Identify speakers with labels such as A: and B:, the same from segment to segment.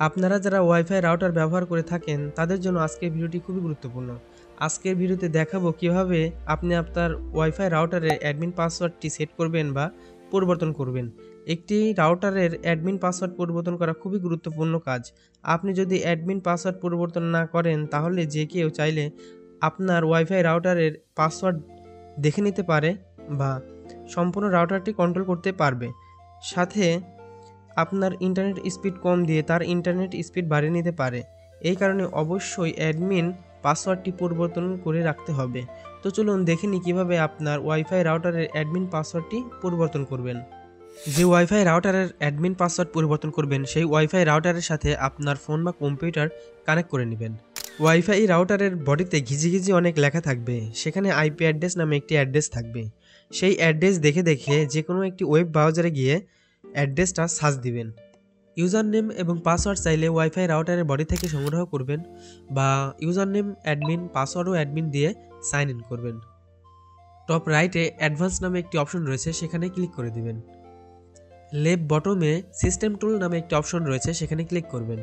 A: আপনারা যারা wifi router ব্যবহার করে থাকেন তাদের জন্য আজকের ভিডিওটি খুবই গুরুত্বপূর্ণ। আজকের ভিডিওতে দেখাবো কিভাবে আপনি আপনার ওয়াইফাই রাউটারের অ্যাডমিন পাসওয়ার্ডটি সেট করবেন বা পরিবর্তন করবেন। একটি রাউটারের অ্যাডমিন পাসওয়ার্ড পরিবর্তন করা খুবই গুরুত্বপূর্ণ কাজ। আপনি যদি অ্যাডমিন পাসওয়ার্ড পরিবর্তন না করেন তাহলে যে কেউ চাইলে আপনার ওয়াইফাই রাউটারের পাসওয়ার্ড দেখে নিতে পারে বা সম্পূর্ণ রাউটারটি কন্ট্রোল করতে পারবে। সাথে আপনার ইন্টারনেট স্পিড কম দিয়ে তার ইন্টারনেট স্পিড বাড়িয়ে নিতে পারে। এই কারণে অবশ্যই অ্যাডমিন পাসওয়ার্ডটি পরিবর্তন করে রাখতে হবে। তো চলুন দেখে নিই কীভাবে আপনার ওয়াইফাই রাউটারের অ্যাডমিন পাসওয়ার্ডটি পরিবর্তন করবেন। যে ওয়াইফাই রাউটারের অ্যাডমিন পাসওয়ার্ড পরিবর্তন করবেন সেই ওয়াইফাই রাউটারের সাথে আপনার ফোন বা কম্পিউটার কানেক্ট করে নেবেন। ওয়াইফাই রাউটারের বডিতে ঘিজি অনেক লেখা থাকবে, সেখানে আইপি অ্যাড্রেস নামে একটি অ্যাড্রেস থাকবে। সেই অ্যাড্রেস দেখে যে কোনো একটি ওয়েব ব্রাউজারে গিয়ে অ্যাড্রেসটা সার্চ দিবেন। ইউজার নেম এবং পাসওয়ার্ড চাইলে ওয়াইফাই রাউটারের বডি থেকে সংগ্রহ করবেন বা ইউজার নেম অ্যাডমিন, পাসওয়ার্ডও অ্যাডমিন দিয়ে সাইন ইন করবেন। টপ রাইটে অ্যাডভান্স নামে একটি অপশন রয়েছে, সেখানে ক্লিক করে দিবেন। লেফট বটমে সিস্টেম টুল নামে একটি অপশন রয়েছে, সেখানে ক্লিক করবেন।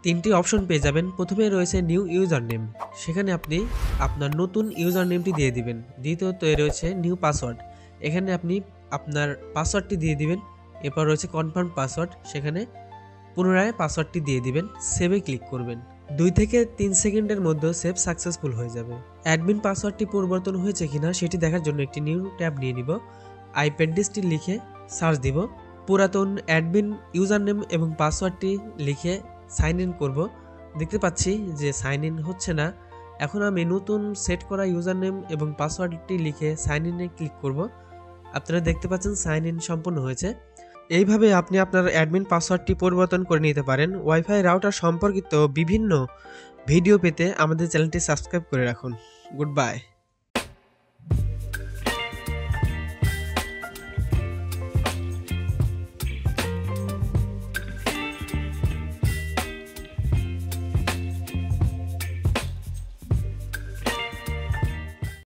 A: তিনটি অপশন পেয়ে যাবেন। প্রথমে রয়েছে নিউ ইউজার নেম, সেখানে আপনি আপনার নতুন ইউজার নেমটি দিয়ে দিবেন। দ্বিতীয়ত রয়েছে নিউ পাসওয়ার্ড, এখানে আপনি আপনার পাসওয়ার্ডটি দিয়ে দিবেন। এরপর রয়েছে কনফার্ম পাসওয়ার্ড, সেখানে পুনরায় পাসওয়ার্ডটি দিয়ে দিবেন, সেভে ক্লিক করবেন। 2 থেকে 3 সেকেন্ডের মধ্যে সেভ সাকসেসফুল হয়ে যাবে। অ্যাডমিন পাসওয়ার্ডটি পরিবর্তন হয়েছে কিনা সেটি দেখার জন্য একটি নিউ ট্যাব নিয়ে নিব। আইপি অ্যাড্রেসটি লিখে সার্চ দিব। পুরাতন অ্যাডমিন ইউজার নেম এবং পাসওয়ার্ডটি লিখে সাইন ইন করব। দেখতে পাচ্ছি যে সাইন ইন হচ্ছে না। এখন আমি নতুন সেট করা ইউজার নেম এবং পাসওয়ার্ডটি লিখে সাইন ইনে ক্লিক করব। আপনারা দেখতে পাচ্ছেন সাইন ইন সম্পূর্ণ হয়েছে। এইভাবে আপনি আপনার অ্যাডমিন পাসওয়ার্ডটি পরিবর্তন করে নিতে পারেন। ওয়াইফাই রাউটার সম্পর্কিত বিভিন্ন ভিডিও পেতে আমাদের চ্যানেলটি সাবস্ক্রাইব করে রাখুন। Good bye.